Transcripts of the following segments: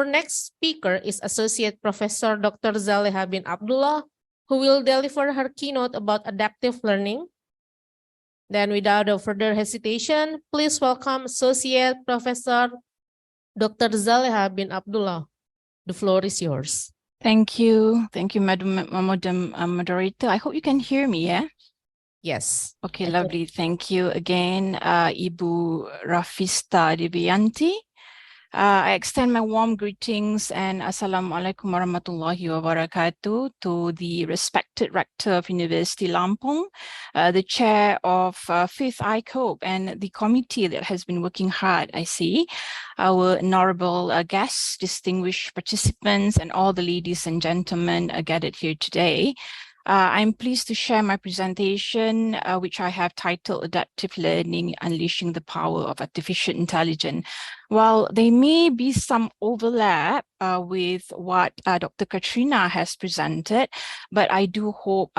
Our next speaker is Associate Professor Dr. Zaleha bin Abdullah, who will deliver her keynote about adaptive learning. Then without further hesitation, please welcome Associate Professor Dr. Zaleha bin Abdullah. The floor is yours. Thank you. Thank you, Madam Moderator. I hope you can hear me, yeah? Yes. Okay, lovely. Thank you again, Ibu Rafista Devianti. I extend my warm greetings and Assalamualaikum warahmatullahi wabarakatuh to the respected Rector of University Lampung, the Chair of 5th iCOPE, and the committee that has been working hard, I see, our honorable guests, distinguished participants, and all the ladies and gentlemen gathered here today. I'm pleased to share my presentation, which I have titled Adaptive Learning, Unleashing the Power of Artificial Intelligence. While there may be some overlap with what Dr. Katrina has presented, but I do hope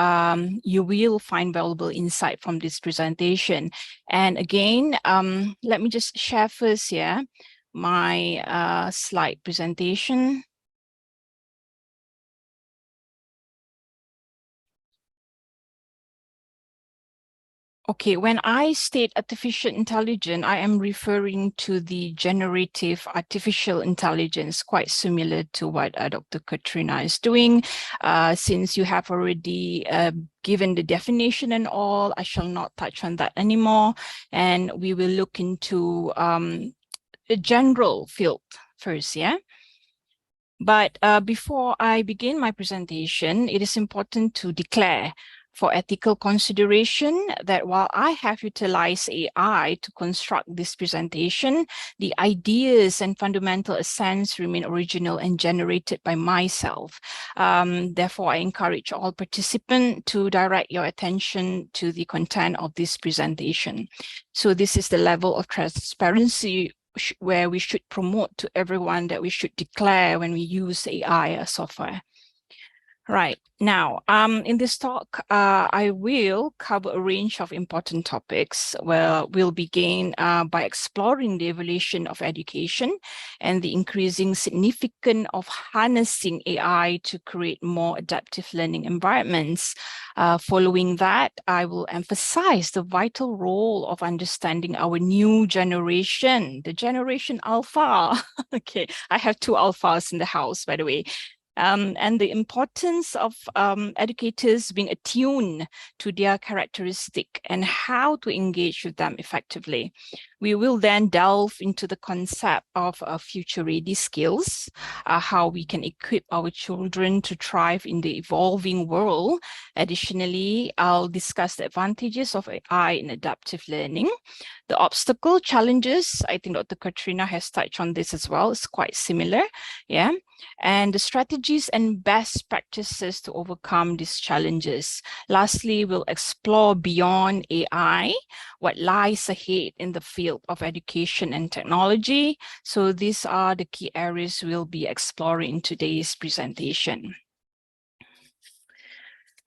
you will find valuable insight from this presentation. And again, let me just share first here my slide presentation. Okay, when I state artificial intelligence, I am referring to the generative artificial intelligence, quite similar to what Dr. Katrina is doing. Since you have already given the definition and all, I shall not touch on that anymore. And we will look into the general field first, yeah? But before I begin my presentation, it is important to declare for ethical consideration that while I have utilized AI to construct this presentation, the ideas and fundamental essence remain original and generated by myself. Therefore, I encourage all participants to direct your attention to the content of this presentation. So this is the level of transparency where we should promote to everyone that we should declare when we use AI software. Right. Now, in this talk, I will cover a range of important topics where we'll begin by exploring the evolution of education and the increasing significance of harnessing AI to create more adaptive learning environments. Following that, I will emphasize the vital role of understanding our new generation, the generation Alpha. Okay, I have 2 alphas in the house, by the way. And the importance of educators being attuned to their characteristic and how to engage with them effectively. We will then delve into the concept of future-ready skills, how we can equip our children to thrive in the evolving world. Additionally, I'll discuss the advantages of AI in adaptive learning. The obstacle challenges, I think Dr. Katrina has touched on this as well, it's quite similar, yeah. And the strategies and best practices to overcome these challenges. Lastly, we'll explore beyond AI, what lies ahead in the field of education and technology. So these are the key areas we'll be exploring in today's presentation.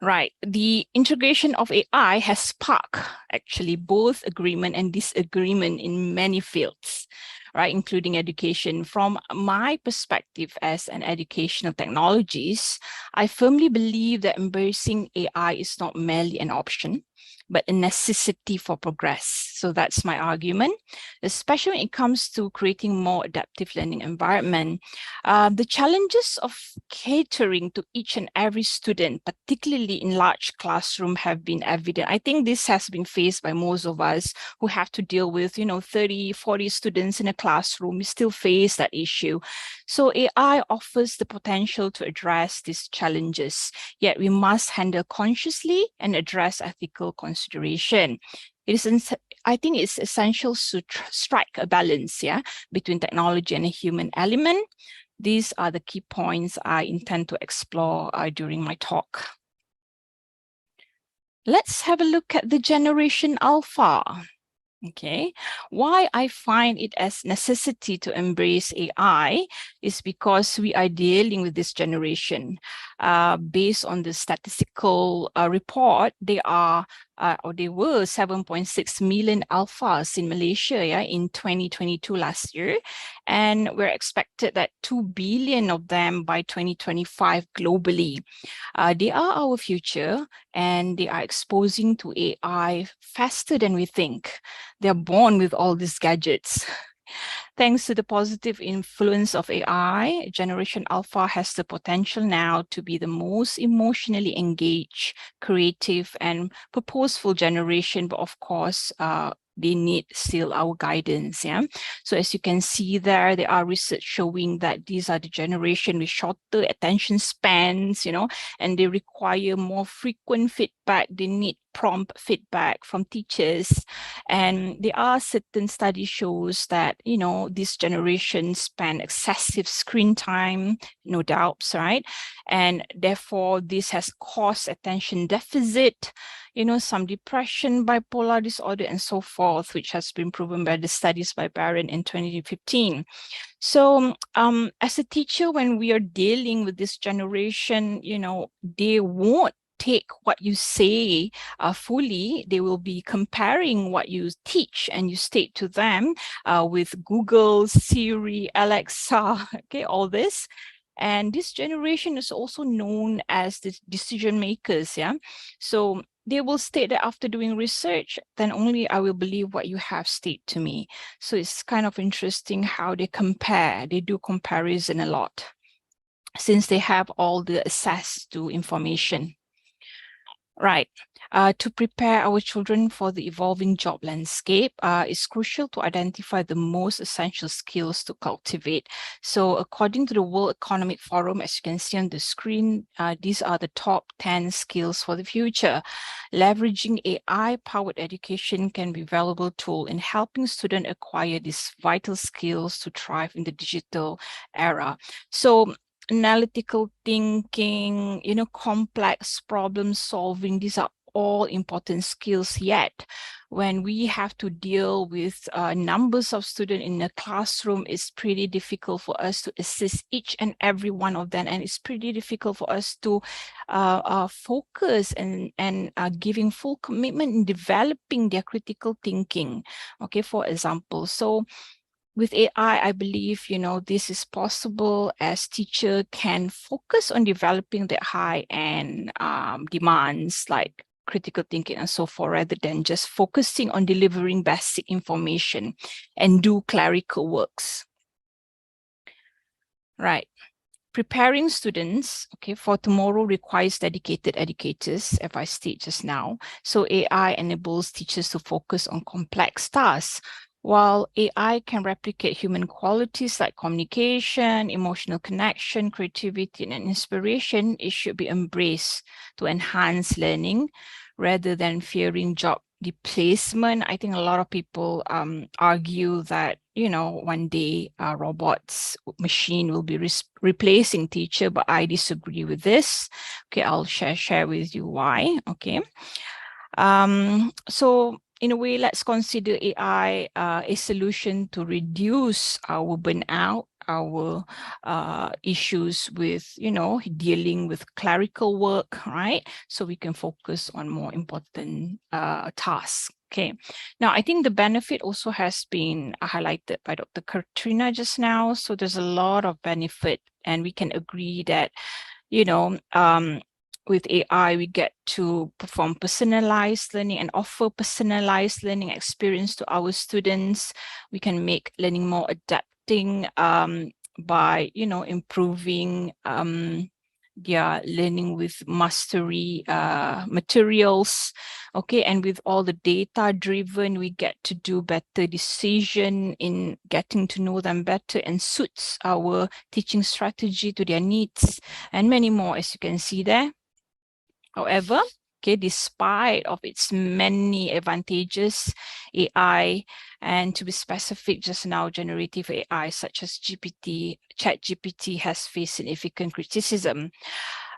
Right, the integration of AI has sparked actually both agreement and disagreement in many fields, right, including education. From my perspective as an educational technologist, I firmly believe that embracing AI is not merely an option, but a necessity for progress. So that's my argument, especially when it comes to creating more adaptive learning environment. The challenges of catering to each and every student, particularly in large classroom, have been evident. I think this has been faced by most of us who have to deal with, 30, 40 students in a classroom. We still face that issue. So AI offers the potential to address these challenges, yet we must handle consciously and address ethical consideration. I think it's essential to strike a balance, yeah, between technology and a human element. These are the key points I intend to explore during my talk. Let's have a look at the generation Alpha. Okay, why I find it as necessity to embrace AI is because we are dealing with this generation. Based on the statistical report, they are or they were 7.6 million alphas in Malaysia, in 2022 last year. And we're expected that 2 billion of them by 2025 globally. They are our future, and they are exposing to AI faster than we think. They're born with all these gadgets. Thanks to the positive influence of AI, Generation Alpha has the potential now to be the most emotionally engaged, creative, and purposeful generation. But of course, they need still our guidance. So as you can see there are research showing that these are the generation with shorter attention spans, and they require more frequent feedback. They need prompt feedback from teachers. And there are certain study shows that, this generation spend excessive screen time, no doubts, right? And therefore, this has caused attention deficit, some depression, bipolar disorder, and so forth, which has been proven by the studies by Barron in 2015. So as a teacher, when we are dealing with this generation, they won't take what you say fully. They will be comparing what you teach and you state to them with Google, Siri, Alexa, okay, all this. And this generation is also known as the decision makers, So they will state that after doing research, then only I will believe what you have stated to me. So it's kind of interesting how they compare. They do comparison a lot since they have all the access to information. Right. To prepare our children for the evolving job landscape, it's crucial to identify the most essential skills to cultivate. So according to the World Economic Forum, as you can see on the screen, these are the top 10 skills for the future. Leveraging AI-powered education can be a valuable tool in helping students acquire these vital skills to thrive in the digital era. So analytical thinking, complex problem solving, these are all important skills. Yet when we have to deal with numbers of students in a classroom, it's pretty difficult for us to assist each and every one of them, and it's pretty difficult for us to focus and giving full commitment in developing their critical thinking, okay, for example. So with AI, I believe, this is possible as teacher can focus on developing the high-end demands like critical thinking and so forth, rather than just focusing on delivering basic information and do clerical works. Right. Preparing students, okay, for tomorrow requires dedicated educators, as I stated just now. So AI enables teachers to focus on complex tasks. While AI can replicate human qualities like communication, emotional connection, creativity, and inspiration, it should be embraced to enhance learning rather than fearing job replacement. I think a lot of people argue that, one day robots, machine will be replacing teacher, but I disagree with this. Okay, I'll share with you why. Okay. So in a way, let's consider AI a solution to reduce our burnout, our issues with, dealing with clerical work, right? So we can focus on more important tasks. Okay. Now, I think the benefit also has been highlighted by Dr. Katrina just now. So there's a lot of benefit, and we can agree that, with AI, we get to perform personalized learning and offer personalized learning experience to our students. We can make learning more adapting by, improving their learning with mastery materials. Okay, and with all the data driven, we get to do better decision in getting to know them better and suits our teaching strategy to their needs, and many more, as you can see there. However, okay, despite of its many advantages, AI, and to be specific just now, generative AI such as ChatGPT has faced significant criticism.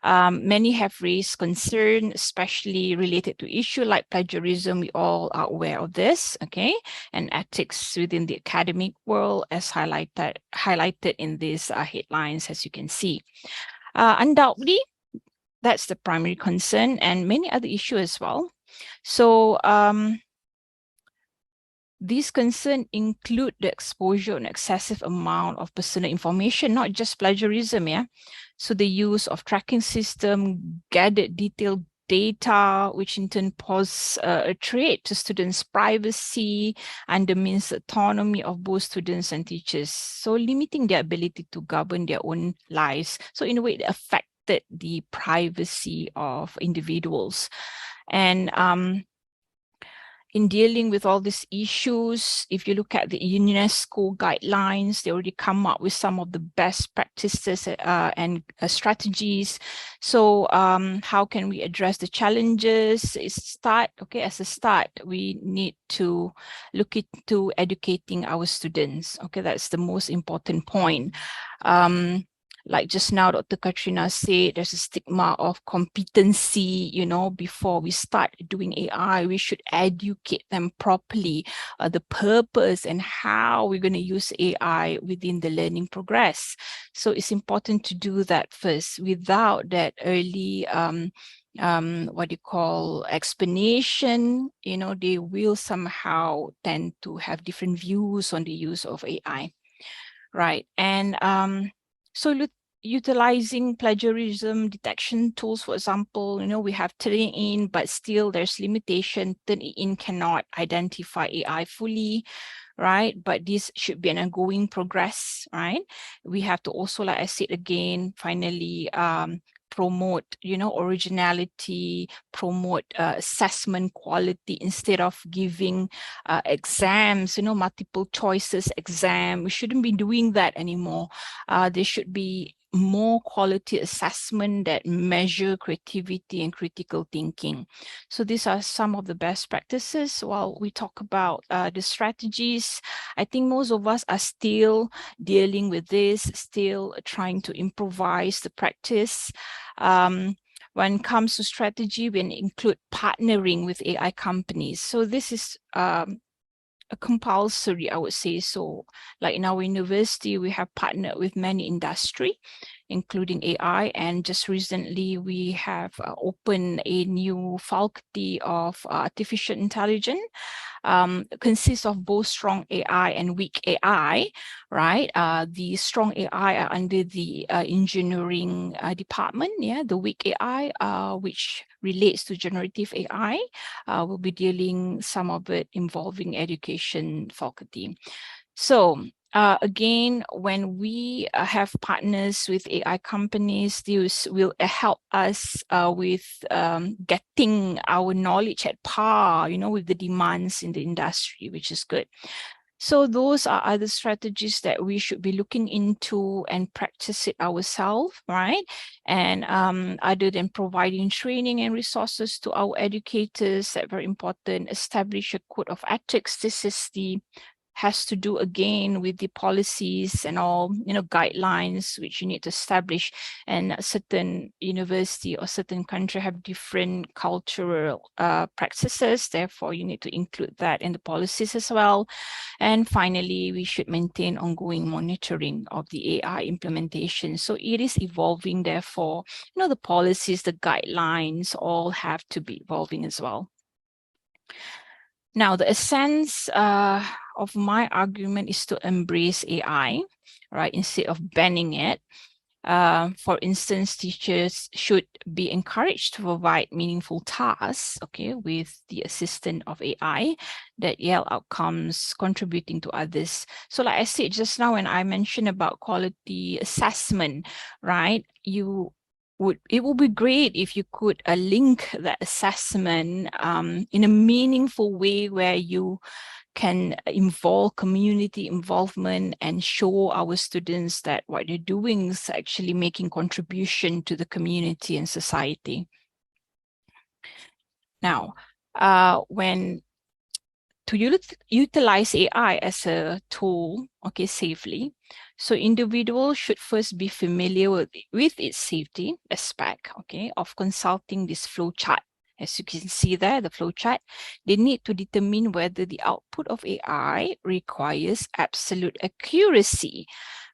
Many have raised concern, especially related to issue like plagiarism. We all are aware of this, okay? And ethics within the academic world, as highlighted in these headlines, as you can see. Undoubtedly, that's the primary concern, and many other issues as well. So these concerns include the exposure and excessive amount of personal information, not just plagiarism, yeah. So the use of tracking system, gathered detailed data, which in turn pose a threat to students' privacy, undermines the autonomy of both students and teachers. So limiting their ability to govern their own lives. So in a way, it affected the privacy of individuals. And in dealing with all these issues, if you look at the UNESCO guidelines, they already come up with some of the best practices and strategies. So how can we address the challenges? As a start, we need to look into educating our students. Okay, that's the most important point. Like just now, Dr. Katrina said, there's a stigma of competency, before we start doing AI, we should educate them properly, the purpose and how we're going to use AI within the learning progress. So it's important to do that first. Without that early explanation, they will somehow tend to have different views on the use of AI. Right. And so utilizing plagiarism detection tools, for example, we have Turnitin, but still there's limitation. Turnitin cannot identify AI fully, right? But this should be an ongoing progress, right? We have to also, like I said again, finally, promote, originality, promote assessment quality instead of giving exams, multiple choices exam. We shouldn't be doing that anymore. There should be more quality assessment that measure creativity and critical thinking. So these are some of the best practices. While we talk about the strategies, I think most of us are still dealing with this, still trying to improvise the practice. When it comes to strategy, we include partnering with AI companies. So this is a compulsory, I would say. So like in our university, we have partnered with many industry, including AI. And just recently, we have opened a new faculty of artificial intelligence. Consists of both strong AI and weak AI, right? The strong AI are under the engineering department, yeah. The weak AI, which relates to generative AI, will be dealing some of it involving education faculty. So again, when we have partners with AI companies, these will help us with getting our knowledge at par, with the demands in the industry, which is good. So those are other strategies that we should be looking into and practice it ourselves, right? And other than providing training and resources to our educators, that very important, establish a code of ethics. This is has to do again with the policies and all, guidelines which you need to establish. And a certain university or certain country have different cultural practices. Therefore, you need to include that in the policies as well. And finally, we should maintain ongoing monitoring of the AI implementation. So it is evolving. Therefore, the policies, the guidelines all have to be evolving as well. Now, the essence of my argument is to embrace AI, right, instead of banning it. For instance, teachers should be encouraged to provide meaningful tasks, okay, with the assistance of AI that yield outcomes contributing to others. So like I said just now, when I mentioned about quality assessment, right, it would be great if you could link that assessment in a meaningful way where you can involve community involvement and show our students that what they're doing is actually making contribution to the community and society. Now, when to utilize AI as a tool, okay, safely, So individuals should first be familiar with its safety aspect, okay, of consulting this flow chart. As you can see there, the flow chart, they need to determine whether the output of AI requires absolute accuracy.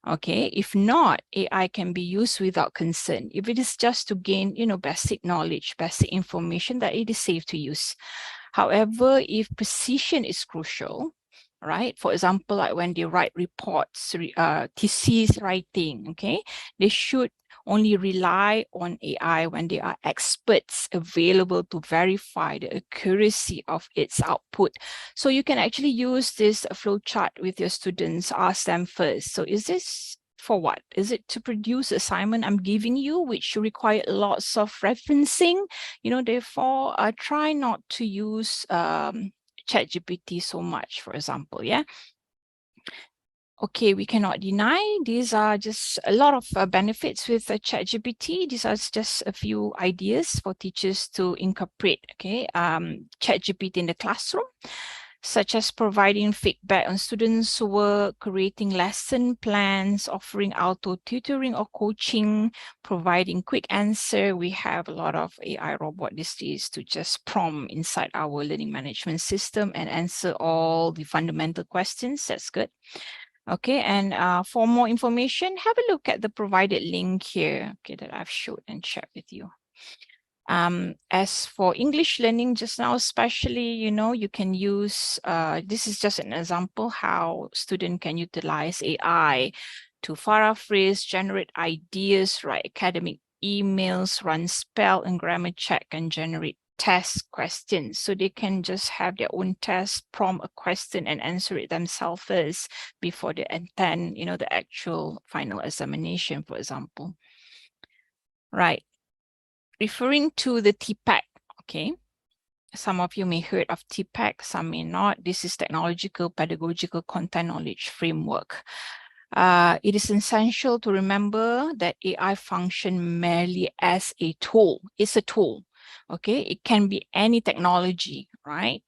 Okay, if not, AI can be used without concern. If it is just to gain, basic knowledge, basic information, that it is safe to use. However, if precision is crucial, right? For example, like when they write reports, thesis writing, okay, they should only rely on AI when there are experts available to verify the accuracy of its output. So you can actually use this flow chart with your students, ask them first. So is this for what? Is it to produce assignment I'm giving you, which require lots of referencing? Therefore, try not to use ChatGPT so much, for example, yeah? Okay, we cannot deny these are just a lot of benefits with ChatGPT. These are just a few ideas for teachers to incorporate, okay, ChatGPT in the classroom, such as providing feedback on students' work, creating lesson plans, offering auto tutoring or coaching, providing quick answer. We have a lot of AI robot these days to just prompt inside our learning management system and answer all the fundamental questions. That's good. Okay, and for more information, have a look at the provided link here, okay, that I've showed and shared with you. As for English learning just now, especially, you can use, this is just an example how student can utilize AI to paraphrase, generate ideas, write academic emails, run spell and grammar check, and generate test questions. So they can just have their own test, prompt a question and answer it themselves first before they attend, the actual final examination, for example. Right. Referring to the TPAC, okay. Some of you may heard of TPAC, some may not. This is Technological Pedagogical Content Knowledge Framework. It is essential to remember that AI function merely as a tool. It's a tool, okay? It can be any technology, right?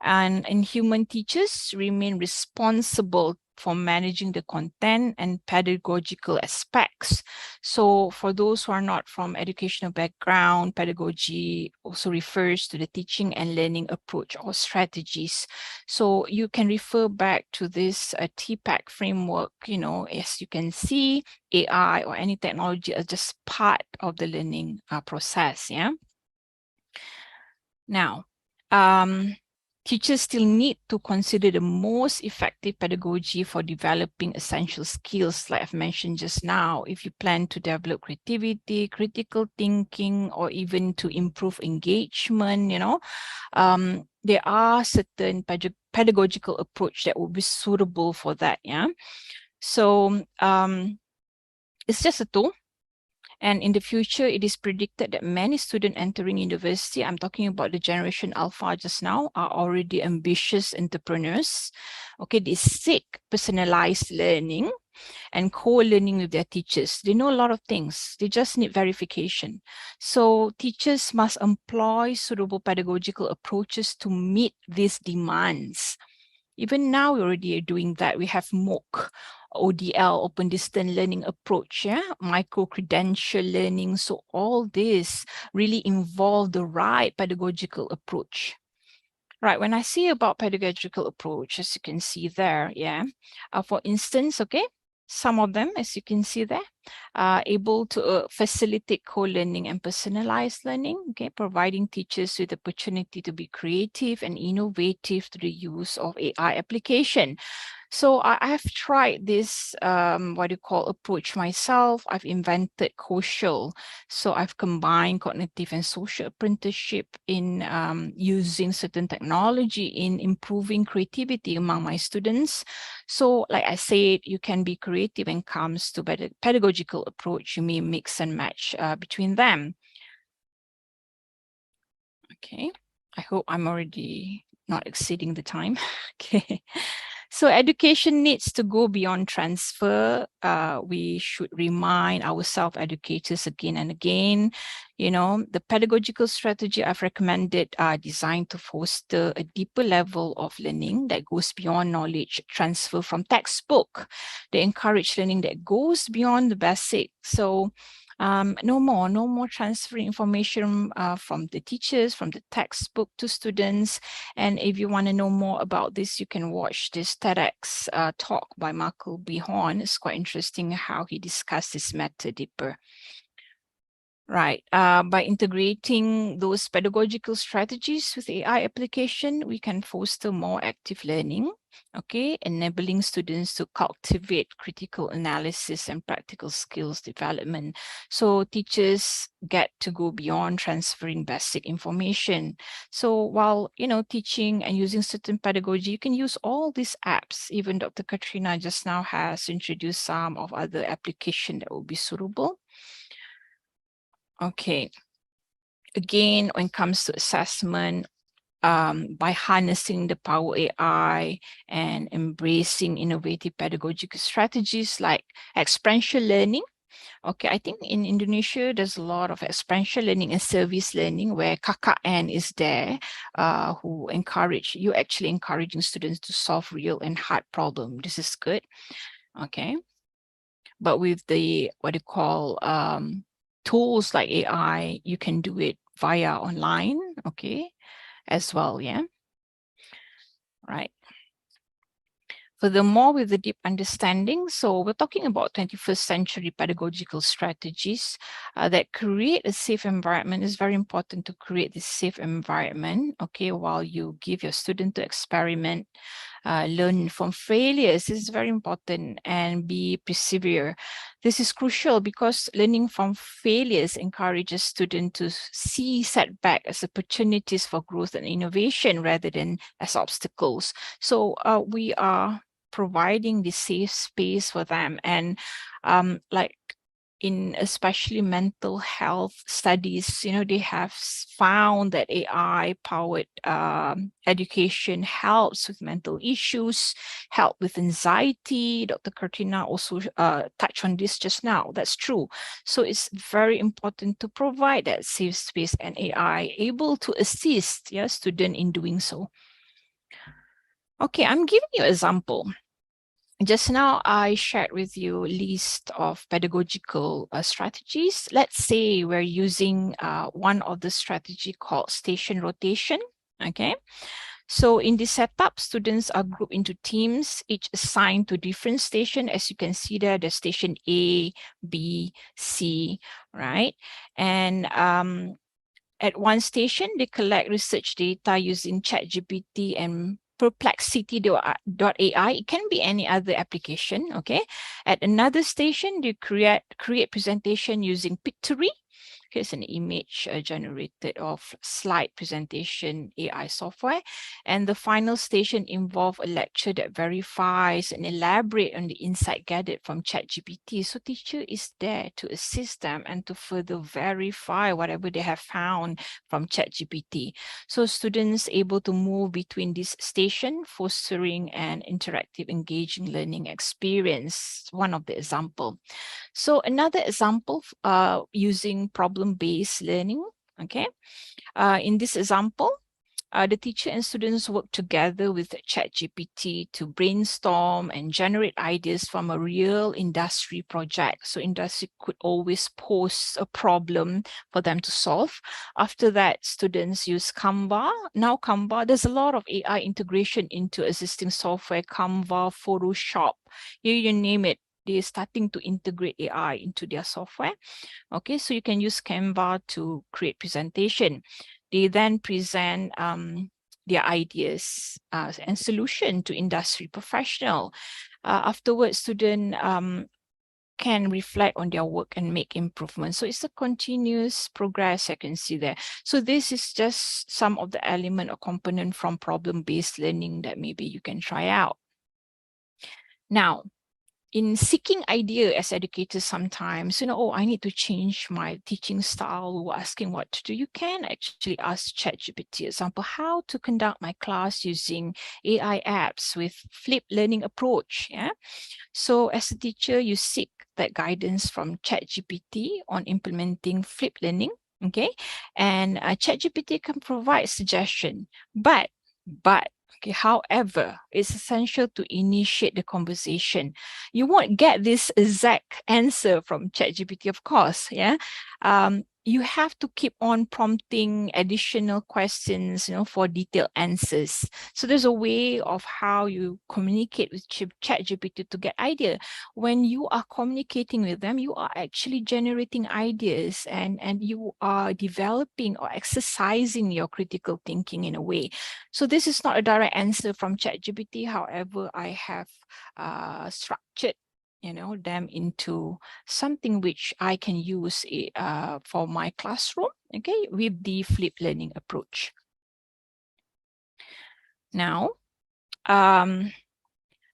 And human teachers remain responsible for managing the content and pedagogical aspects. So for those who are not from educational background, pedagogy also refers to the teaching and learning approach or strategies. So you can refer back to this TPAC framework, as you can see, AI or any technology are just part of the learning process, yeah? Now, teachers still need to consider the most effective pedagogy for developing essential skills, like I've mentioned just now. If you plan to develop creativity, critical thinking, or even to improve engagement, there are certain pedagogical approach that will be suitable for that, yeah? So it's just a tool. And in the future, it is predicted that many students entering university, I'm talking about the generation Alpha just now, are already ambitious entrepreneurs. Okay, they seek personalized learning and co-learning with their teachers. They know a lot of things. They just need verification. So teachers must employ suitable pedagogical approaches to meet these demands. Even now, we already are doing that. We have MOOC, ODL, Open Distance Learning Approach, yeah? Micro-credential learning. So all this really involve the right pedagogical approach. Right, when I say about pedagogical approach, as you can see there, yeah, for instance, okay, some of them, as you can see there, are able to facilitate co-learning and personalized learning, okay, providing teachers with the opportunity to be creative and innovative through the use of AI application. So I've tried this, what you call approach myself. I've invented social. So I've combined cognitive and social apprenticeship in using certain technology in improving creativity among my students. So like I said, you can be creative when it comes to pedagogical approach. You may mix and match between them. Okay, I hope I'm already not exceeding the time. Okay. So education needs to go beyond transfer. We should remind our self-educators again and again. You know, the pedagogical strategy I've recommended are designed to foster a deeper level of learning that goes beyond knowledge transfer from textbook. They encourage learning that goes beyond the basic. So no more transferring information from the teachers, from the textbook to students. And if you want to know more about this, you can watch this TEDx talk by Michael B. Horn. It's quite interesting how he discussed this matter deeper. Right. By integrating those pedagogical strategies with AI application, we can foster more active learning, okay, enabling students to cultivate critical analysis and practical skills development. So teachers get to go beyond transferring basic information. So while, you know, teaching and using certain pedagogy, you can use all these apps. Even Dr. Katrina just now has introduced some of other applications that will be suitable. Okay. Again, when it comes to assessment, by harnessing the power AI and embracing innovative pedagogical strategies like experiential learning. Okay, I think in Indonesia, there's a lot of experiential learning and service learning where KKN is there, who you actually encouraging students to solve real and hard problems. This is good. Okay. But with the, what you call, tools like AI, you can do it via online, okay, as well, yeah, right. Furthermore, with the deep understanding, so we're talking about 21st century pedagogical strategies that create a safe environment. It's very important to create this safe environment, okay, while you give your student to experiment, learn from failures. This is very important, and be persevere. This is crucial because learning from failures encourages students to see setback as opportunities for growth and innovation rather than as obstacles. So we are providing the safe space for them, and like in especially mental health studies, you know, they have found that AI-powered education helps with mental issues, help with anxiety. Dr. Katrina also touched on this just now. That's true. So it's very important to provide that safe space and AI able to assist student in doing so. Okay, I'm giving you an example. Just now, I shared with you a list of pedagogical strategies. Let's say we're using one of the strategy called station rotation, okay? So in this setup, students are grouped into teams, each assigned to different station. As you can see there, the station A, B, C, right? And at one station, they collect research data using ChatGPT and Perplexity.ai. It can be any other application, okay? At another station, they create presentation using Pictory. Here's an image generated of slide presentation AI software. And the final station involve a lecture that verifies and elaborate on the insight gathered from ChatGPT. So teacher is there to assist them and to further verify whatever they have found from ChatGPT. So students able to move between this station, fostering an interactive, engaging learning experience. One of the example. So another example using problem-based learning, okay? In this example, the teacher and students work together with ChatGPT to brainstorm and generate ideas from a real industry project. So industry could always pose a problem for them to solve. After that, students use Canva. Now Canva, there's a lot of AI integration into existing software, Canva, Photoshop, you name it. They're starting to integrate AI into their software. Okay, so you can use Canva to create presentation. They then present their ideas and solution to industry professional. Afterwards, student can reflect on their work and make improvements. So it's a continuous progress I can see there. So this is just some of the element or component from problem-based learning that maybe you can try out. Now, in seeking idea as educators sometimes, oh, I need to change my teaching style or asking what to do, you can actually ask ChatGPT, example, how to conduct my class using AI apps with flipped learning approach. Yeah. So as a teacher, you seek that guidance from ChatGPT on implementing flipped learning. Okay. And ChatGPT can provide suggestion, but okay, however, it's essential to initiate the conversation. You won't get this exact answer from ChatGPT, of course. Yeah. You have to keep on prompting additional questions, for detailed answers. So there's a way of how you communicate with ChatGPT to get idea. When you are communicating with them, you are actually generating ideas, and you are developing or exercising your critical thinking in a way. So this is not a direct answer from ChatGPT. However, I have structured them into something which I can use for my classroom, okay, with the flipped learning approach. Now,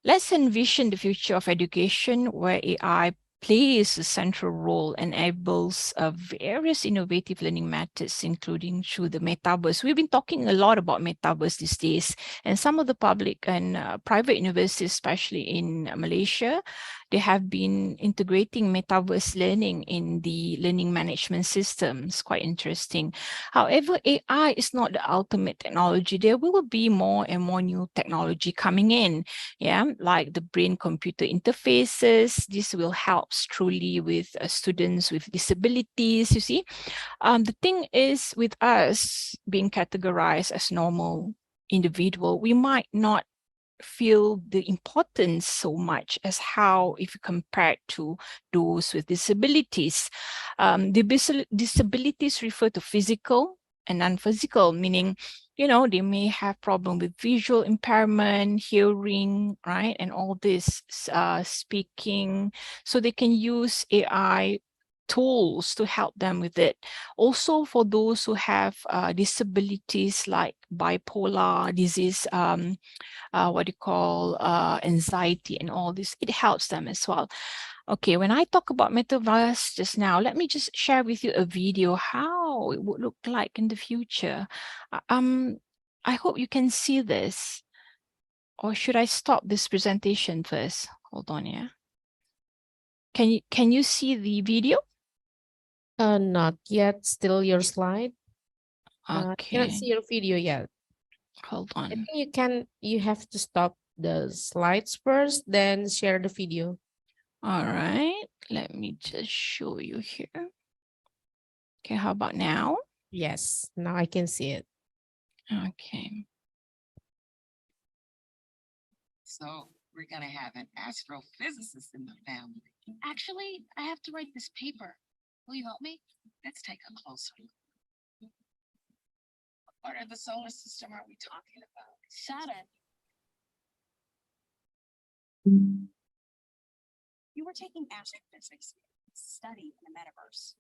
let's envision the future of education where AI plays a central role and enables various innovative learning methods, including through the metaverse. We've been talking a lot about metaverse these days, and some of the public and private universities, especially in Malaysia, they have been integrating metaverse learning in the learning management systems. Quite interesting. However, AI is not the ultimate technology. There will be more and more new technology coming in, yeah, like the brain-computer interfaces. This will help truly with students with disabilities, you see. The thing is, with us being categorized as normal individual, we might not feel the importance so much as how if you compare to those with disabilities. The disabilities refer to physical and non-physical, meaning, they may have problem with visual impairment, hearing, right? And all this speaking. So they can use AI tools to help them with it. Also for those who have disabilities like bipolar disease, what you call anxiety and all this, it helps them as well. Okay, when I talk about metaverse just now, let me just share with you a video how it would look like in the future. I hope you can see this. Or should I stop this presentation first? Hold on, yeah. Can you see the video? Not yet. Still your slide. I cannot Okay, see your video yet. hold I on. think you have to stop the slides first, then share the video. All right, let me just show you here. Okay, how about now? Yes, now I can see it. Okay. So we're going to have an astrophysicist in the family. Actually, I have to write this paper. Will you help me? Let's take a closer look. What part of the solar system are we talking about? Saturn. You were taking astrophysics, study in the metaverse.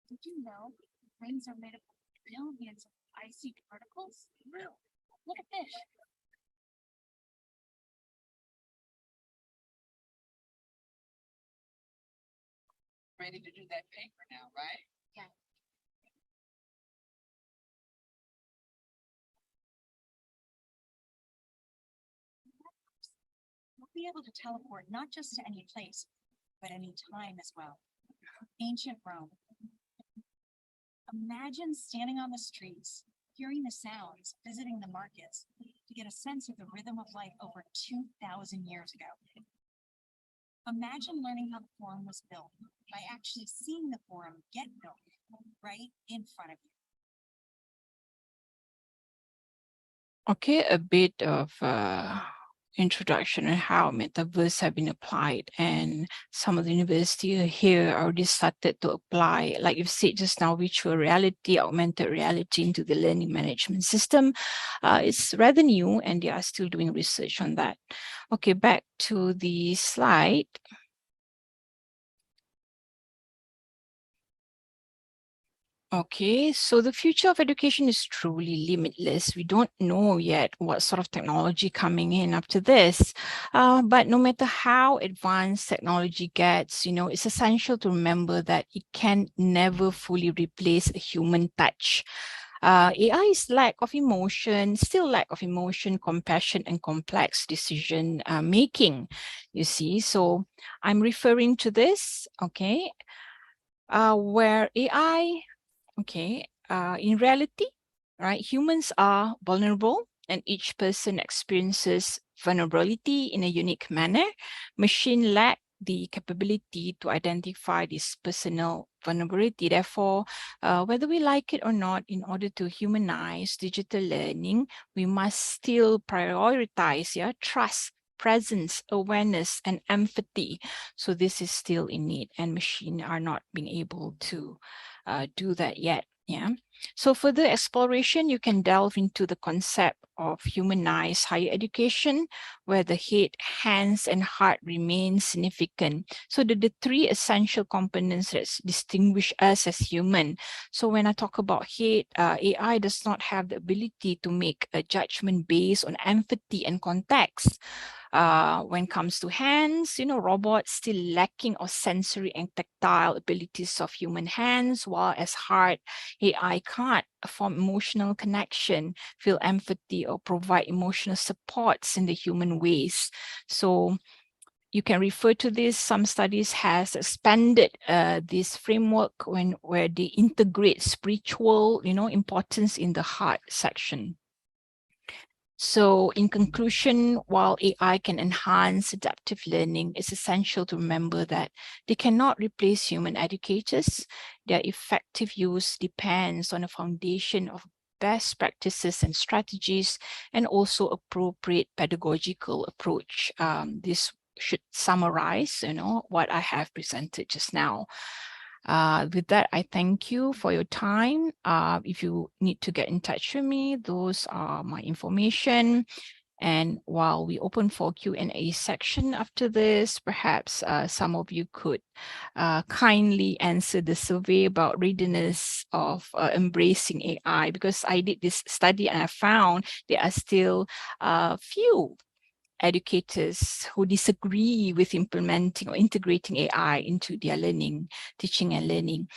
Did you know rings are made up of billions of icy particles? Really? Look at this. Ready to do that paper now, right? Yeah. We'll be able to teleport not just to any place, but any time as well. Ancient Rome. Imagine standing on the streets, hearing the sounds, visiting the markets, to get a sense of the rhythm of life over 2,000 years ago. Imagine learning how the forum was built by actually seeing the forum get built right in front of you. Okay, a bit of introduction on how metaverse have been applied, and some of the university here already started to apply, like you've said just now, virtual reality, augmented reality into the learning management system. It's rather new, and they are still doing research on that. Okay, back to the slide. Okay, so the future of education is truly limitless. We don't know yet what sort of technology coming in after this. But no matter how advanced technology gets, it's essential to remember that it can never fully replace a human touch. AI is still lack of emotion, compassion, and complex decision making, you see. So I'm referring to this, okay, where AI, in reality, right, humans are vulnerable and each person experiences vulnerability in a unique manner. Machine lack the capability to identify this personal vulnerability. Therefore, whether we like it or not, in order to humanize digital learning, we must still prioritize trust, presence, awareness, and empathy. So this is still in need, and machine are not being able to do that yet. Yeah. So for the exploration, you can delve into the concept of humanized higher education, where the head, hands, and heart remain significant. So the three essential components that distinguish us as human. So when I talk about head, AI does not have the ability to make a judgment based on empathy and context. When it comes to hands, robots still lacking of sensory and tactile abilities of human hands, while as heart, AI can't form emotional connection, feel empathy, or provide emotional supports in the human ways. So you can refer to this. Some studies has expanded this framework where they integrate spiritual, importance in the heart section. So in conclusion, while AI can enhance adaptive learning, it's essential to remember that they cannot replace human educators. Their effective use depends on a foundation of best practices and strategies, and also appropriate pedagogical approach. This should summarize, what I have presented just now. With that, I thank you for your time. If you need to get in touch with me, those are my information. And while we open for Q&A section after this, perhaps some of you could kindly answer the survey about readiness of embracing AI, because I did this study and I found there are still few educators who disagree with implementing or integrating AI into their teaching and learning.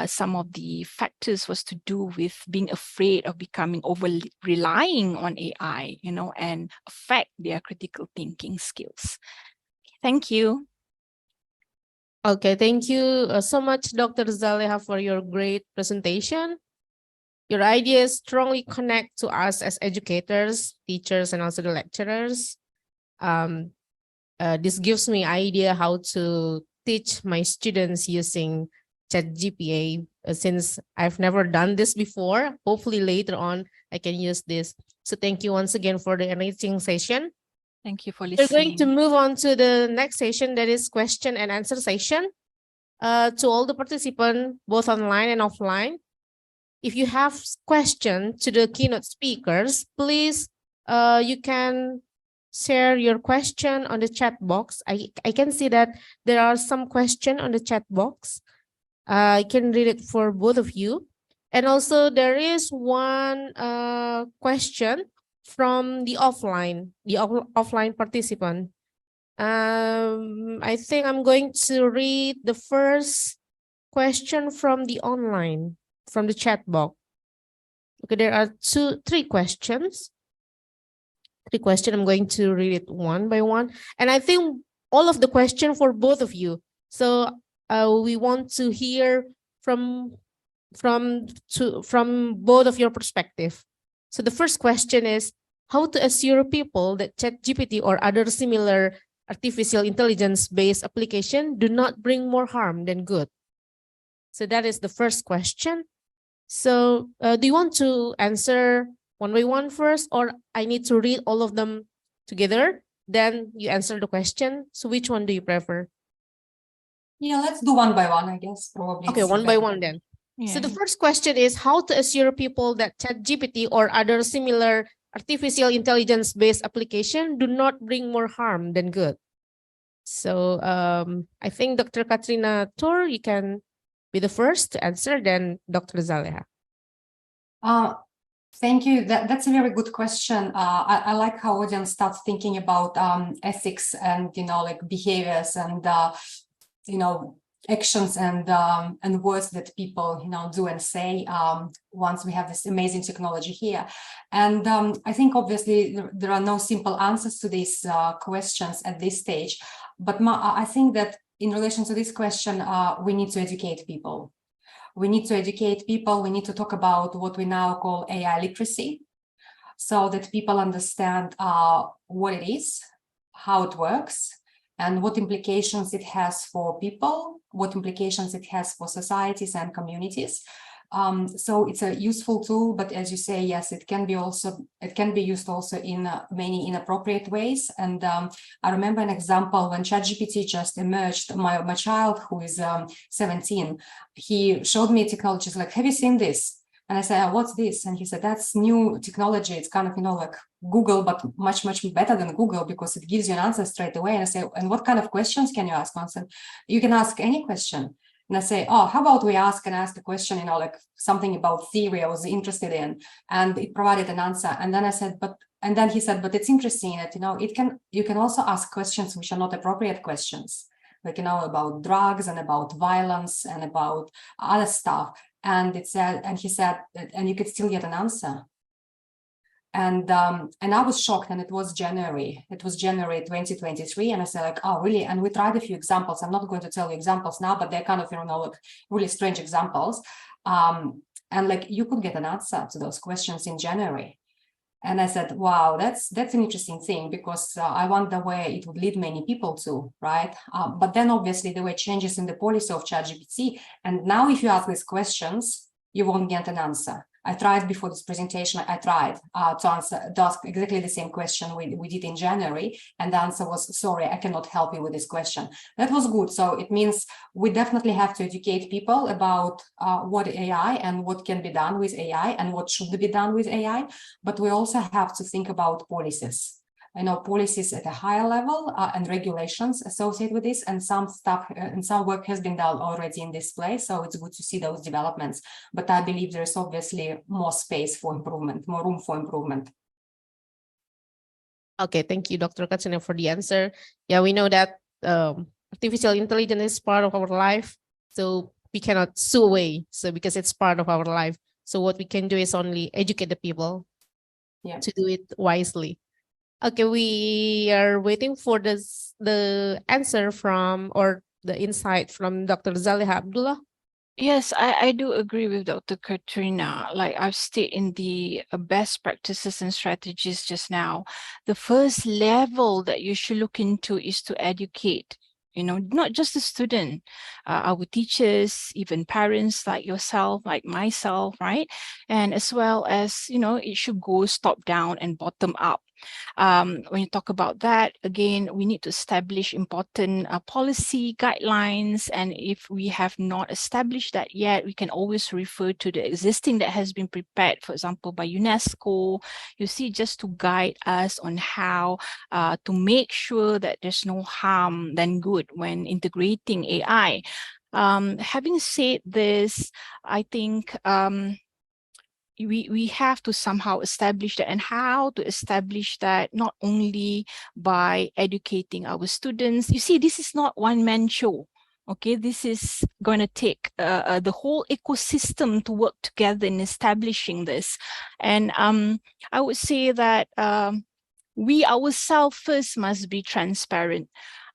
Some of the factors was to do with being afraid of becoming relying on AI, and affect their critical thinking skills. Thank you. Okay, thank you so much, Dr. Zaleha, for your great presentation. Your ideas strongly connect to us as educators, teachers, and also the lecturers. This gives me idea how to teach my students using ChatGPT, since I've never done this before. Hopefully later on I can use this. So thank you once again for the enlightening session. Thank you for We're going to listening. move on to the next session, that is question and answer session. To all the participants, both online and offline, if you have question to the keynote speakers, please you can share your question on the chat box. I can see that there are some question on the chat box. I can read it for both of you. And also there is one question from the offline participant. I think I'm going to read the first question from the online, from the chat box. Okay, there are three questions. I'm going to read it one by one. And I think all of the question for both of you. So we want to hear from both of your perspective. So the first question is how to assure people that ChatGPT or other similar artificial intelligence-based application do not bring more harm than good. So that is the first question. So do you want to answer one by one first, or I need to read all of them together? Then you answer the question. So which one do you prefer? Yeah, let's do one by one, I guess. Probably. Okay, one by one then. Yeah. So the first question is how to assure people that ChatGPT or other similar artificial intelligence-based application do not bring more harm than good. So I think Dr. Katrina Tor, you can be the first to answer, then Dr. Zaleha. Thank you. That's a very good question. I like how audience starts thinking about ethics and like behaviors and actions and words that people do and say once we have this amazing technology here. And I think obviously there are no simple answers to these questions at this stage. But I think that in relation to this question, we need to educate people. We need to educate people. We need to talk about what we now call AI literacy, so that people understand what it is, how it works, and what implications it has for people, what implications it has for societies and communities. So it's a useful tool, but as you say, yes, it can be used also in many inappropriate ways. And I remember an example when ChatGPT just emerged. My child, who is 17, he showed me technologies like, have you seen this? And I said, what's this? And he said, that's new technology. It's kind of, like Google, but much, much better than Google because it gives you an answer straight away. And I say, and what kind of questions can you ask? And I said, you can ask any question. And I say, oh, how about we ask a question, like something about theory I was interested in, and it provided an answer. And then I said, and then he said, but it's interesting that, you can also ask questions which are not appropriate questions, like, about drugs and about violence and about other stuff. And it said, and he said, and you could still get an answer. And I was shocked, and it was January 2023. And I said, like, oh, really? And we tried a few examples. I'm not going to tell you examples now, but they're kind of, like really strange examples. And like, you could get an answer to those questions in January. And I said, wow, that's an interesting thing, because I wonder where it would lead many people to, right? But then obviously there were changes in the policy of ChatGPT. And now if you ask these questions, you won't get an answer. I tried before this presentation, to ask exactly the same question we did in January. And the answer was, sorry, I cannot help you with this question. That was good. So it means we definitely have to educate people about what AI and what can be done with AI and what should be done with AI. But we also have to think about policies. Policies at a higher level and regulations associated with this, and some stuff and some work has been done already in this place. So it's good to see those developments. But I believe there's obviously more space for improvement, more room for improvement. Okay, thank you, Dr. Katsina, for the answer. Yeah, we know that artificial intelligence is part of our life, so we cannot sue away. So because it's part of our life, so what we can do is only educate the people to do it wisely. Okay, we are waiting for the answer from, or the insight from Dr. Zaleha Abdullah. Yes, I do agree with Dr. Katrina. Like I've stated in the best practices and strategies just now, the first level that you should look into is to educate. Not just the student, our teachers, even parents like yourself, like myself, right? And as well as, it should go top down and bottom up. When you talk about that, again, we need to establish important policy guidelines. And if we have not established that yet, we can always refer to the existing that has been prepared, for example, by UNESCO, you see, just to guide us on how to make sure that there's no harm than good when integrating AI. Having said this, I think we have to somehow establish that, and how to establish that not only by educating our students. You see, this is not one-man show. Okay, this is going to take the whole ecosystem to work together in establishing this. And I would say that we ourselves first must be transparent.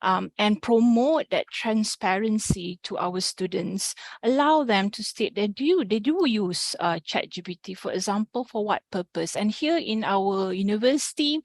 And promote that transparency to our students, allow them to state that they do use ChatGPT, for example, for what purpose. And here in our university,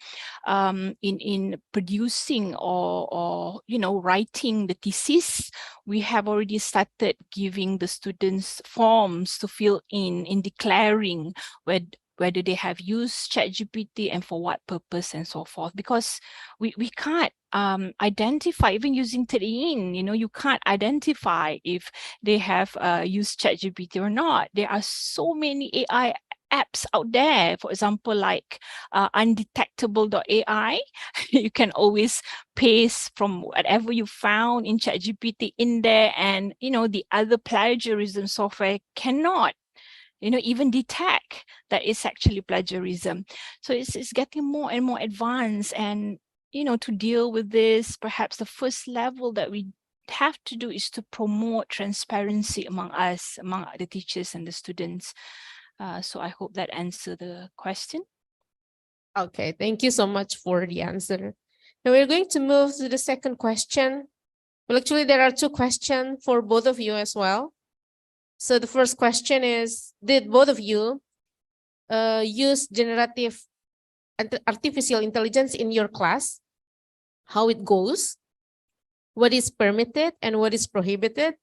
in producing or writing the thesis, we have already started giving the students forms to fill in declaring whether they have used ChatGPT and for what purpose and so forth, because we can't identify, even using Terin, you can't identify if they have used ChatGPT or not. There are so many AI apps out there, for example, like undetectable.ai. You can always paste from whatever you found in ChatGPT in there, and the other plagiarism software cannot even detect that it's actually plagiarism. So it's getting more and more advanced, and to deal with this, perhaps the first level that we have to do is to promote transparency among us, among the teachers and the students. So I hope that answered the question. Okay, thank you so much for the answer. Now we're going to move to the second question. Well, actually, there are two questions for both of you as well. So the first question is, did both of you use generative artificial intelligence in your class? How it goes? What is permitted and what is prohibited?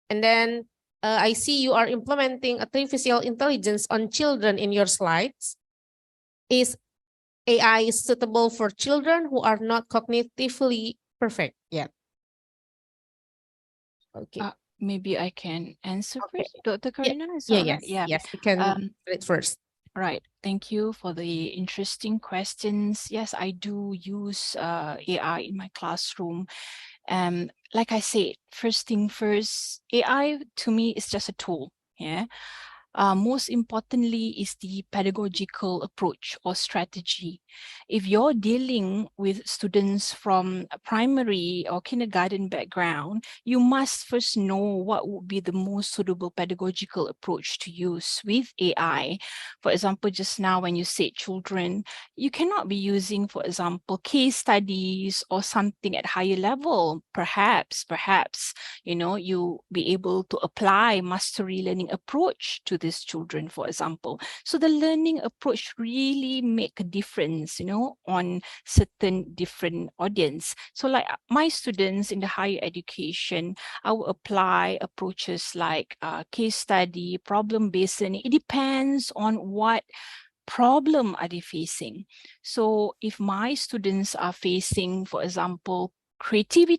And then I see you are implementing artificial intelligence on children in your slides. Is AI suitable for children who are not cognitively perfect yet? Okay. Maybe I can answer Okay. first, Dr. Karina. Is Yeah, that right? yes, yes, you can do it first. Right. Thank you for the interesting questions. Yes, I do use AI in my classroom. Like I said, first thing first, AI to me is just a tool. Yeah. Most importantly is the pedagogical approach or strategy. If you're dealing with students from a primary or kindergarten background, you must first know what would be the most suitable pedagogical approach to use with AI. For example, just now when you said children, you cannot be using, for example, case studies or something at higher level. Perhaps, you be able to apply mastery learning approach to these children, for example. So the learning approach really make a difference, on certain different audience. So like my students in the higher education, I will apply approaches like case study, problem-based learning. It depends on what problem are they facing. So if my students are facing, for example, creative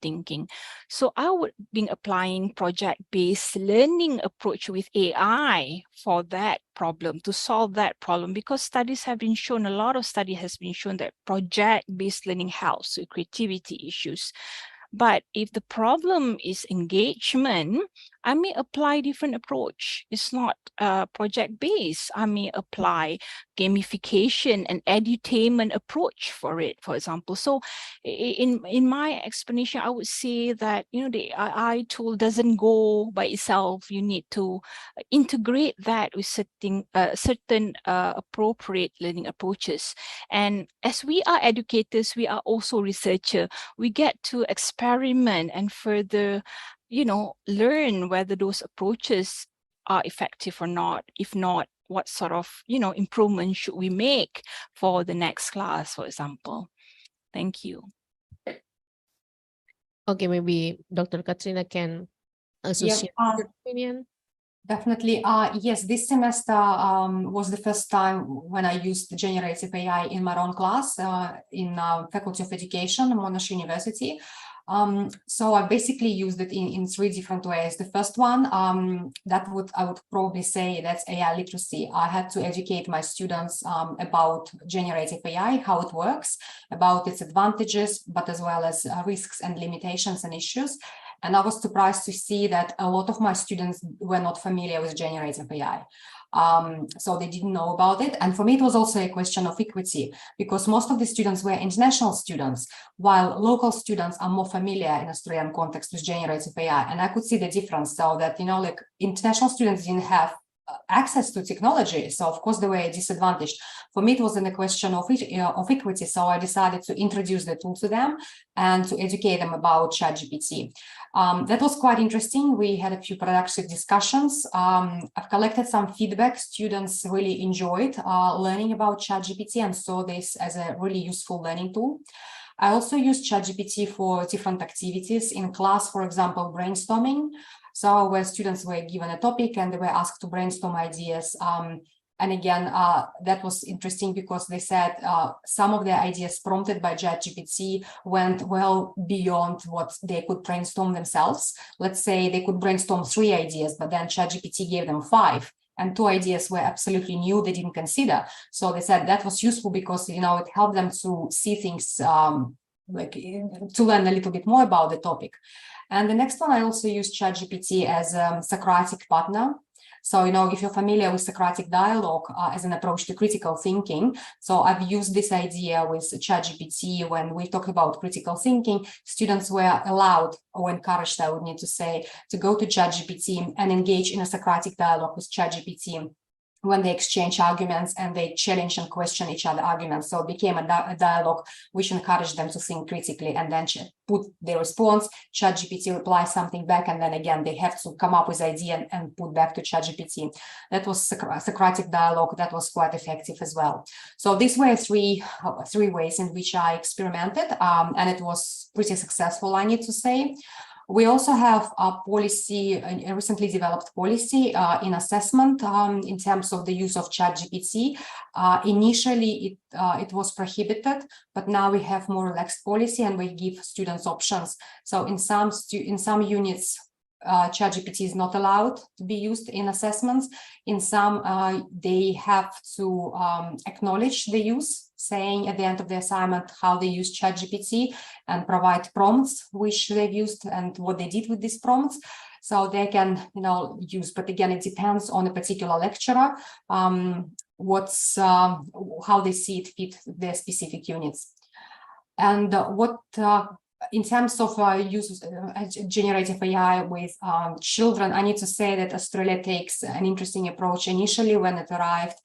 thinking. So I would be applying project-based learning approach with AI for that problem, to solve that problem, because studies have been shown, a lot of study has been shown that project-based learning helps with creativity issues. But if the problem is engagement, I may apply different approach. It's not project-based. I may apply gamification and edutainment approach for it, for example. So in my explanation, I would say that, the AI tool doesn't go by itself. You need to integrate that with certain appropriate learning approaches. And as we are educators, we are also researchers. We get to experiment and further, learn whether those approaches are effective or not. If not, what sort of, improvement should we make for the next class, for example? Thank you. Okay, maybe Dr. Katrina can associate your opinion. Definitely. Yes, this semester was the first time when I used generative AI in my own class in Faculty of Education, Monash University. So I basically used it in three different ways. The first one, I would probably say that's AI literacy. I had to educate my students about generative AI, how it works, about its advantages, but as well as risks and limitations and issues. And I was surprised to see that a lot of my students were not familiar with generative AI. So they didn't know about it. And for me, it was also a question of equity, because most of the students were international students, while local students are more familiar in Australian context with generative AI. And I could see the difference. So that, like international students didn't have access to technology, so of course they were disadvantaged. For me, it wasn't a question of equity, so I decided to introduce the tool to them and to educate them about ChatGPT. That was quite interesting. We had a few productive discussions. I've collected some feedback. Students really enjoyed learning about ChatGPT and saw this as a really useful learning tool. I also used ChatGPT for different activities in class, for example, brainstorming. So where students were given a topic and they were asked to brainstorm ideas. And again, that was interesting because they said some of the ideas prompted by ChatGPT went well beyond what they could brainstorm themselves. Let's say they could brainstorm 3 ideas, but then ChatGPT gave them 5. And 2 ideas were absolutely new, they didn't consider. So they said that was useful because, you know, it helped them to see things, like to learn a little bit more about the topic. And the next one, I also use ChatGPT as a Socratic partner. So, you know, if you're familiar with Socratic dialogue as an approach to critical thinking, so I've used this idea with ChatGPT when we talk about critical thinking. Students were allowed or encouraged, I would need to say, to go to ChatGPT and engage in a Socratic dialogue with ChatGPT when they exchange arguments and they challenge and question each other arguments. So it became a dialogue which encouraged them to think critically and then put their response, ChatGPT replies something back, and then again, they have to come up with idea and put back to ChatGPT. That was Socratic dialogue that was quite effective as well. So these were three ways in which I experimented, and it was pretty successful, I need to say. We also have a policy, a recently developed policy in assessment in terms of the use of ChatGPT. Initially, it was prohibited, but now we have more relaxed policy and we give students options. So in some units, ChatGPT is not allowed to be used in assessments. In some, they have to acknowledge the use, saying at the end of the assignment how they use ChatGPT and provide prompts which they've used and what they did with these prompts. So they can, you know, use, but again, it depends on a particular lecturer, how they see it fit their specific units. And in terms of use generative AI with children, I need to say that Australia takes an interesting approach. Initially, when it arrived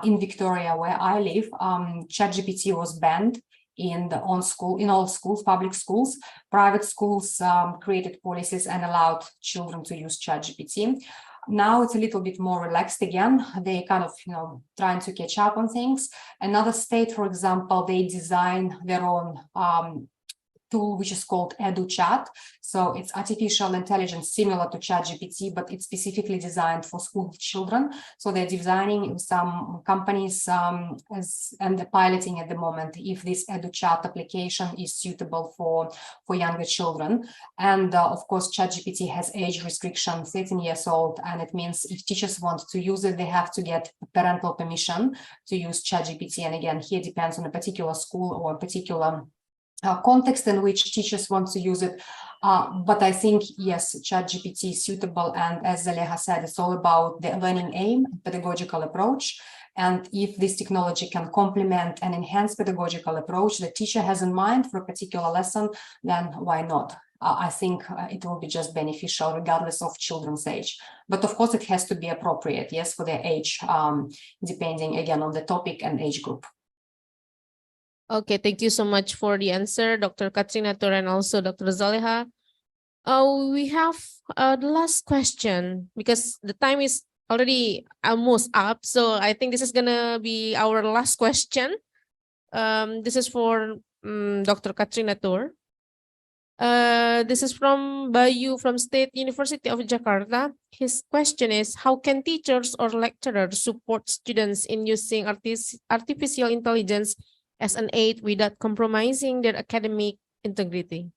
in Victoria, where I live, ChatGPT was banned in all schools, public schools. Private schools created policies and allowed children to use ChatGPT. Now it's a little bit more relaxed again. They kind of, you know, trying to catch up on things. Another state, for example, they design their own tool which is called EduChat. So it's artificial intelligence similar to ChatGPT, but it's specifically designed for school children. So they're designing some companies and they're piloting at the moment if this EduChat application is suitable for younger children. And of course, ChatGPT has age restriction, 13 years old, and it means if teachers want to use it, they have to get parental permission to use ChatGPT. And again, here depends on a particular school or a particular context in which teachers want to use it. But I think, yes, ChatGPT is suitable. And as Zaliha said, it's all about the learning aim, pedagogical approach. And if this technology can complement and enhance pedagogical approach the teacher has in mind for a particular lesson, then why not? I think it will be just beneficial regardless of children's age. But of course, it has to be appropriate, yes, for their age, depending again on the topic and age group. Okay, thank you so much for the answer, Dr. Katrina Tur and also Dr. Zaliha. We have the last question because the time is already almost up. So I think this is gonna be our last question. This is for Dr. Katrina Tur. This is from Bayu from State University of Jakarta. His question is, how can teachers or lecturers support students in using artificial intelligence as an aid without compromising their academic integrity?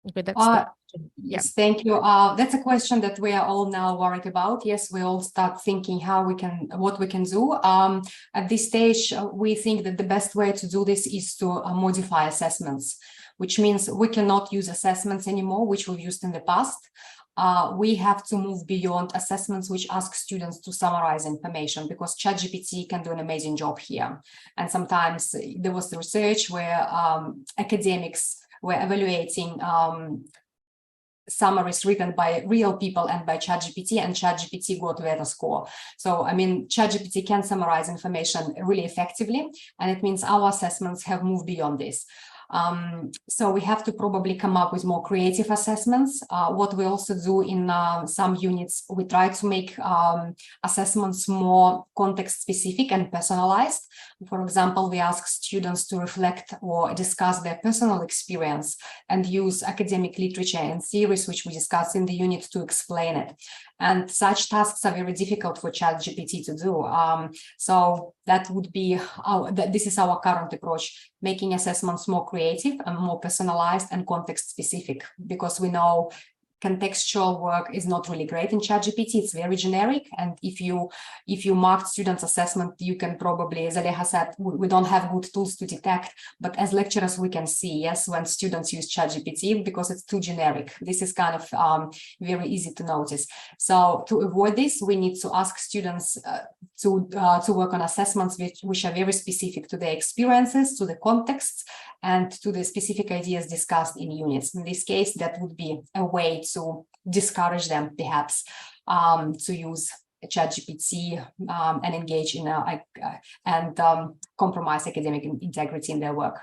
Okay, that's the question. Yes, thank you. That's a question that we are all now worried about. Yes, we all start thinking what we can do. At this stage, we think that the best way to do this is to modify assessments, which means we cannot use assessments anymore, which we've used in the past. We have to move beyond assessments which ask students to summarize information, because ChatGPT can do an amazing job here. And sometimes there was research where academics were evaluating summaries written by real people and by ChatGPT, and ChatGPT got a better score. So, I mean, ChatGPT can summarize information really effectively, and it means our assessments have moved beyond this. So we have to probably come up with more creative assessments. What we also do in some units, we try to make assessments more context specific and personalized. For example, we ask students to reflect or discuss their personal experience and use academic literature and theories which we discuss in the unit to explain it. And such tasks are very difficult for ChatGPT to do. So that would be this is our current approach, making assessments more creative and more personalized and context specific, because we know contextual work is not really great in ChatGPT. It's very generic, and if you marked students' assessment, you can probably, as Aleha said, we don't have good tools to detect, but as lecturers we can see, yes, when students use ChatGPT because it's too generic. This is kind of very easy to notice. So to avoid this, we need to ask students to work on assessments which are very specific to their experiences, to the contexts, and to the specific ideas discussed in units. In this case, that would be a way to discourage them, perhaps, to use ChatGPT and engage in compromise academic integrity in their work.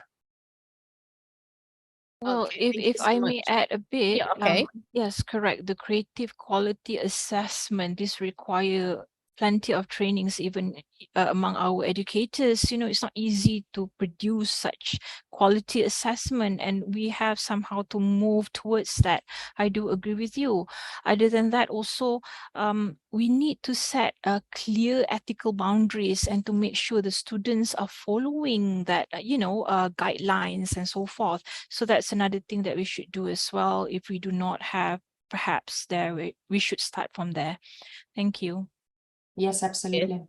Well, Okay, thank you if so I may much. add a bit, Yeah, okay. yes, correct. The creative quality assessment, this require plenty of trainings, even among our educators. You know, it's not easy to produce such quality assessment, and we have somehow to move towards that. I do agree with you. Other than that, also, we need to set clear ethical boundaries and to make sure the students are following that, guidelines and so forth. So that's another thing that we should do as well. If we do not have, perhaps we should start from there. Thank you. Yes, absolutely.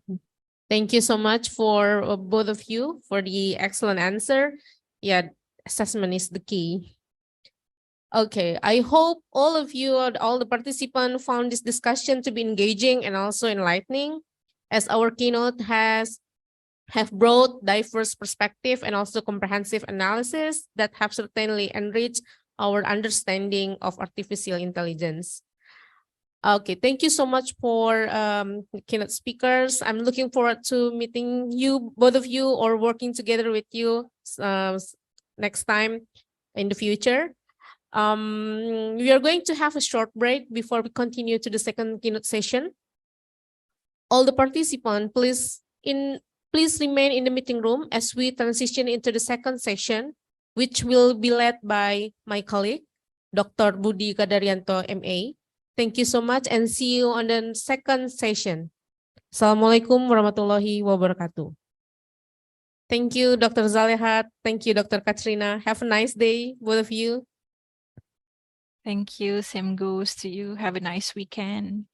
Thank you so much for both of you for the excellent answer. Yeah, assessment is the key. Okay, I hope all of you, all the participants, found this discussion to be engaging and also enlightening, as our keynote have broad, diverse perspective and also comprehensive analysis that have certainly enriched our understanding of artificial intelligence. Okay, thank you so much for keynote speakers. I'm looking forward to meeting you, both of you, or working together with you next time in the future. We are going to have a short break before we continue to the second keynote session. All the participants, please remain in the meeting room as we transition into the second session, which will be led by my colleague, Dr. Budi Kadaryanto, MA. Thank you so much and see you on the second session. Assalamualaikum warahmatullahi wabarakatuh. Thank you, Dr. Zalehat. Thank you, Dr. Katrina. Have a nice day, both of you. Thank you. Same goes to you. Have a nice weekend.